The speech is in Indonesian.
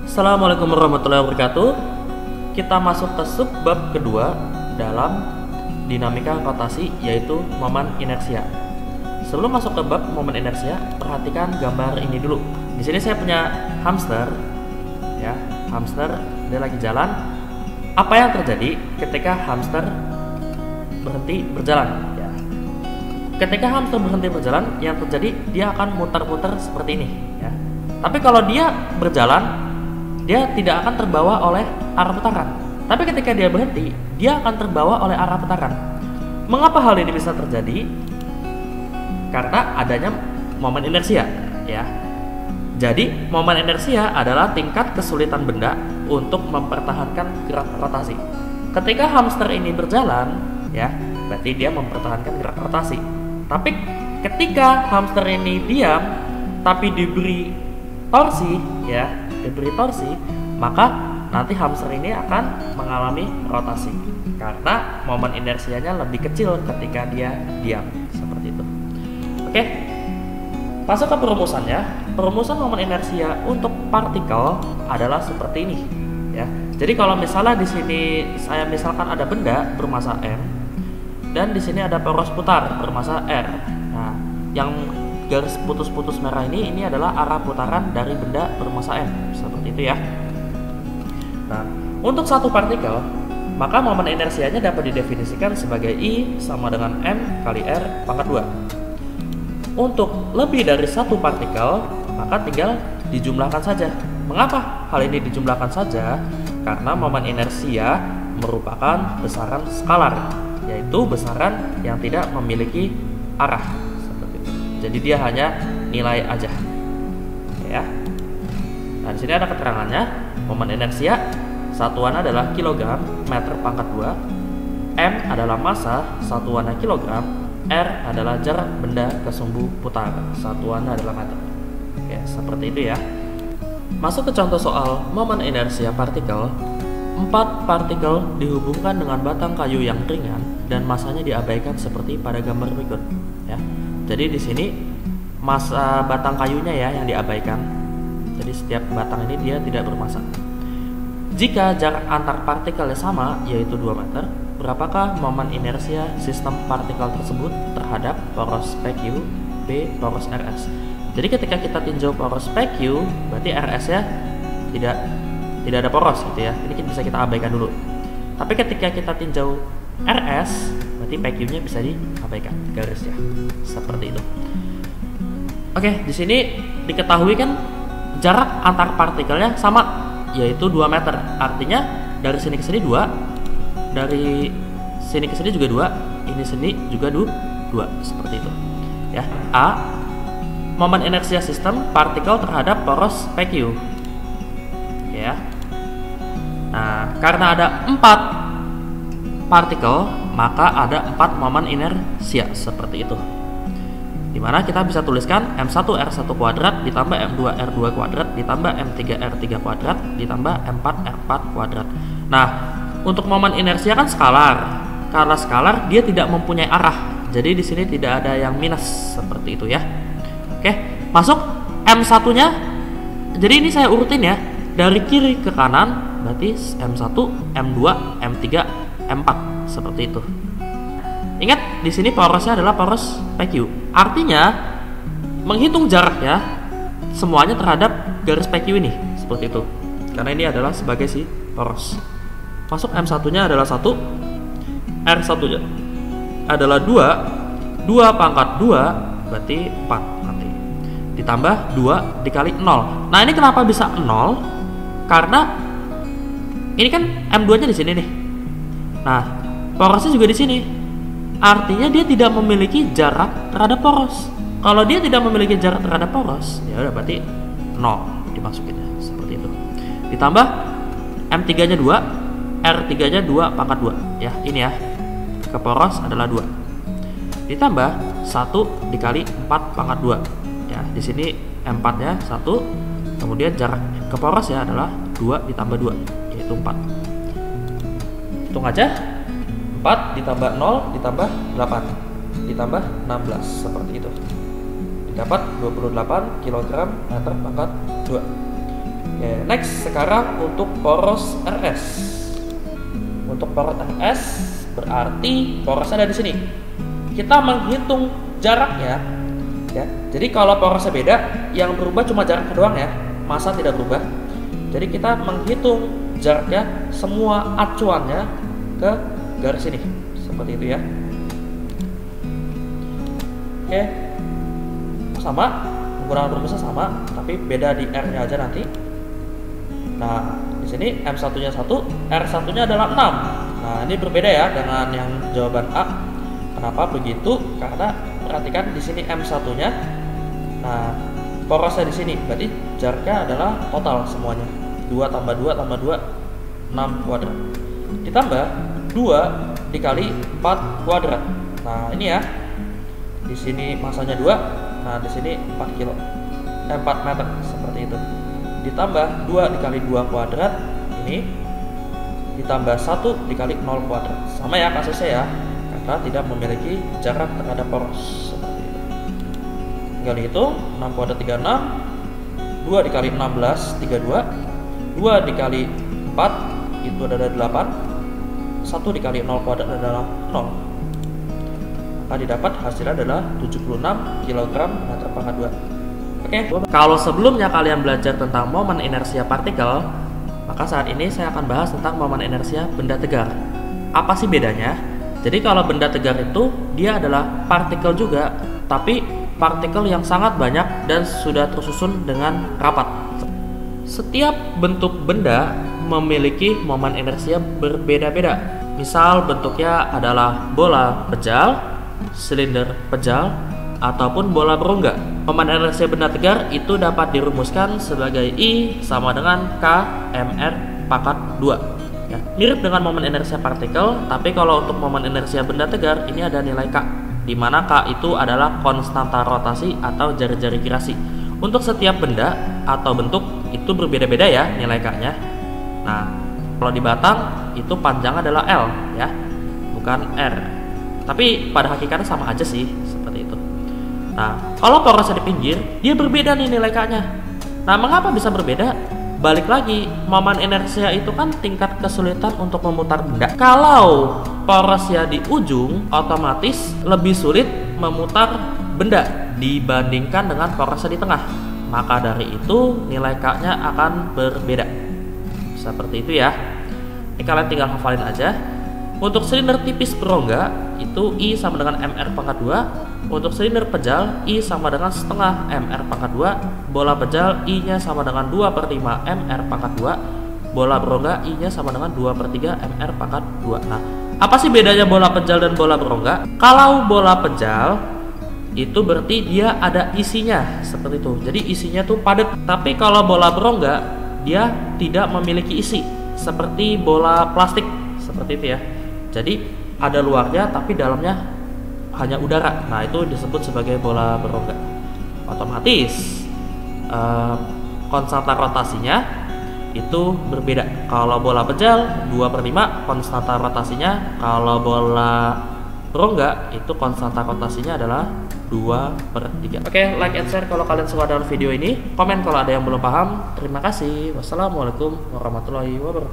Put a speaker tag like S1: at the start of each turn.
S1: Assalamualaikum warahmatullahi wabarakatuh. Kita masuk ke subbab kedua dalam dinamika rotasi, yaitu momen inersia. Sebelum masuk ke bab momen inersia, perhatikan gambar ini dulu. Di sini saya punya hamster, ya, hamster dia lagi jalan. Apa yang terjadi ketika hamster berhenti berjalan? Ya. Ketika hamster berhenti berjalan, yang terjadi dia akan muter-muter seperti ini, ya. Tapi kalau dia berjalan, dia tidak akan terbawa oleh arah putaran. Tapi ketika dia berhenti, dia akan terbawa oleh arah putaran. Mengapa hal ini bisa terjadi? Karena adanya momen inersia, ya. Jadi, momen inersia adalah tingkat kesulitan benda untuk mempertahankan gerak rotasi. Ketika hamster ini berjalan, ya, berarti dia mempertahankan gerak rotasi. Tapi ketika hamster ini diam tapi diberi torsi, ya, maka nanti hamster ini akan mengalami rotasi karena momen inersianya lebih kecil ketika dia diam, seperti itu. Oke, masuk ke perumusannya. Perumusan momen inersia untuk partikel adalah seperti ini, ya. Jadi kalau misalnya di sini saya misalkan ada benda bermassa m dan di sini ada poros putar bermassa r. Nah, yang garis putus-putus merah ini adalah arah putaran dari benda bermassa m, seperti itu, ya. Nah, untuk satu partikel, maka momen inersianya dapat didefinisikan sebagai I sama dengan m kali r pangkat 2. Untuk lebih dari satu partikel, maka tinggal dijumlahkan saja. Mengapa hal ini dijumlahkan saja? Karena momen inersia merupakan besaran skalar, yaitu besaran yang tidak memiliki arah. Jadi dia hanya nilai aja, ya. Nah, di sini ada keterangannya. Momen inersia satuan adalah kilogram meter pangkat 2, m adalah massa satuannya kilogram, r adalah jarak benda ke sumbu putar satuannya adalah meter. Oke, seperti itu, ya. Masuk ke contoh soal momen inersia partikel. 4 partikel dihubungkan dengan batang kayu yang ringan dan masanya diabaikan seperti pada gambar berikut, ya. Jadi di sini massa batang kayunya, ya, yang diabaikan. Jadi setiap batang ini dia tidak bermassa. Jika jarak antar partikelnya sama, yaitu 2 meter, berapakah momen inersia sistem partikel tersebut terhadap poros PQ, B poros RS? Jadi ketika kita tinjau poros PQ, berarti RS-nya tidak ada poros, gitu, ya. Ini bisa kita abaikan dulu. Tapi ketika kita tinjau RS, berarti PQ-nya bisa diabaikan garisnya, seperti itu. Oke, di sini diketahui kan jarak antar partikelnya sama, yaitu 2 meter. Artinya dari sini ke sini 2, dari sini ke sini juga 2, ini sini juga 2, seperti itu, ya. A, momen inersia sistem partikel terhadap poros PQ, ya. Nah, karena ada 4 partikel, maka ada 4 momen inersia, seperti itu. Dimana kita bisa tuliskan M1R1 kuadrat ditambah M2R2 kuadrat ditambah M3R3 kuadrat ditambah M4R4 kuadrat. Nah, untuk momen inersia kan skalar. Karena skalar dia tidak mempunyai arah. Jadi di sini tidak ada yang minus, seperti itu, ya. Oke, masuk M1-nya. Jadi ini saya urutin, ya, dari kiri ke kanan, berarti M1, M2, M3, M4, seperti itu. Ingat, di sini porosnya adalah poros PQ. Artinya, menghitung jaraknya semuanya terhadap garis PQ ini, seperti itu. Karena ini adalah sebagai si poros. Masuk M1-nya adalah 1, R1-nya adalah 2 pangkat 2, berarti 4 nanti. Ditambah 2 dikali 0. Nah, ini kenapa bisa 0? Karena ini kan M2-nya di sini nih. Nah, porosnya juga di sini. Artinya dia tidak memiliki jarak terhadap poros. Kalau dia tidak memiliki jarak terhadap poros, ya udah berarti 0 dimasukin, seperti itu. Ditambah M3-nya 2, R3-nya 2 pangkat 2, ya. Ini, ya. Ke poros adalah 2. Ditambah 1 dikali 4 pangkat 2. Ya, di sini M4-nya 1, kemudian jarak ke poros, ya, adalah 2 ditambah 2, yaitu 4. Hitung aja. 4 ditambah 0 ditambah 8 ditambah 16, seperti itu. Didapat 28 kg meter pangkat 2. Oke, next sekarang untuk poros RS. Untuk poros RS berarti porosnya ada di sini. Kita menghitung jaraknya ya. Jadi kalau porosnya beda, yang berubah cuma jaraknya doang ya, massa tidak berubah. Jadi kita menghitung jaraknya semua acuannya ke garis ini seperti itu ya. Oke, sama menggunakan rumusnya sama, tapi beda di R-nya aja nanti. Nah, di sini M1-nya 1, R1-nya adalah 6. Nah, ini berbeda ya dengan yang jawaban A. Kenapa begitu? Karena perhatikan di sini M1-nya. Nah, porosnya di sini, berarti jaraknya adalah total semuanya. 2 tambah 2 tambah 2, 6 kuadrat. Ditambah 2 dikali 4 kuadrat. Nah, ini ya. Di sini massanya 2. Nah, di sini 4 kilo. 4 meter seperti itu. Ditambah 2 dikali 2 kuadrat ini, ditambah 1 dikali 0 kuadrat. Sama ya kasusnya ya, karena tidak memiliki jarak terhadap poros seperti itu. Tinggal dihitung, 6 kuadrat 36, 2 dikali 16 32, 2 dikali 4 itu adalah 8, 1 dikali 0 kuadrat adalah 0. Maka didapat hasilnya adalah 76 kg meter pangkat 2. Oke, kalau sebelumnya kalian belajar tentang momen inersia partikel, maka saat ini saya akan bahas tentang momen inersia benda tegar. Apa sih bedanya? Jadi kalau benda tegar itu dia adalah partikel juga, tapi partikel yang sangat banyak dan sudah tersusun dengan rapat. Setiap bentuk benda memiliki momen inersia berbeda-beda. Misal bentuknya adalah bola pejal, silinder pejal, ataupun bola berongga. Momen inersia benda tegar itu dapat dirumuskan sebagai I sama dengan K mr pangkat 2 ya. Mirip dengan momen inersia partikel, tapi kalau untuk momen inersia benda tegar ini ada nilai K, di mana K itu adalah konstanta rotasi atau jari-jari girasi. Untuk setiap benda atau bentuk itu berbeda-beda ya nilai K-nya. Nah, kalau di batang itu panjang adalah L ya, bukan R. Tapi pada hakikatnya sama aja sih, seperti itu. Nah, kalau porosnya di pinggir, dia berbeda nih nilai K-nya. Nah, mengapa bisa berbeda? Balik lagi, momen inersia itu kan tingkat kesulitan untuk memutar benda. Kalau porosnya di ujung, otomatis lebih sulit memutar benda dibandingkan dengan porosnya di tengah. Maka dari itu, nilai K-nya akan berbeda. Seperti itu ya. Ini kalian tinggal hafalin aja. Untuk silinder tipis berongga itu I sama dengan mr pangkat 2. Untuk silinder pejal I sama dengan setengah mr pangkat 2. Bola pejal I nya sama dengan 2/5 mr pangkat 2. Bola berongga I nya sama dengan 2/3 mr pangkat 2. Nah, apa sih bedanya bola pejal dan bola berongga? Kalau bola pejal itu berarti dia ada isinya seperti itu. Jadi isinya tuh padat. Tapi kalau bola berongga dia tidak memiliki isi seperti bola plastik seperti itu ya. Jadi ada luarnya tapi dalamnya hanya udara. Nah, itu disebut sebagai bola berongga. Otomatis konstanta rotasinya itu berbeda. Kalau bola pejal 2/5 konstanta rotasinya, kalau bola berongga itu konstanta rotasinya adalah 2/3. Oke, like and share kalau kalian suka dengan video ini. Komen kalau ada yang belum paham. Terima kasih. Wassalamualaikum warahmatullahi wabarakatuh.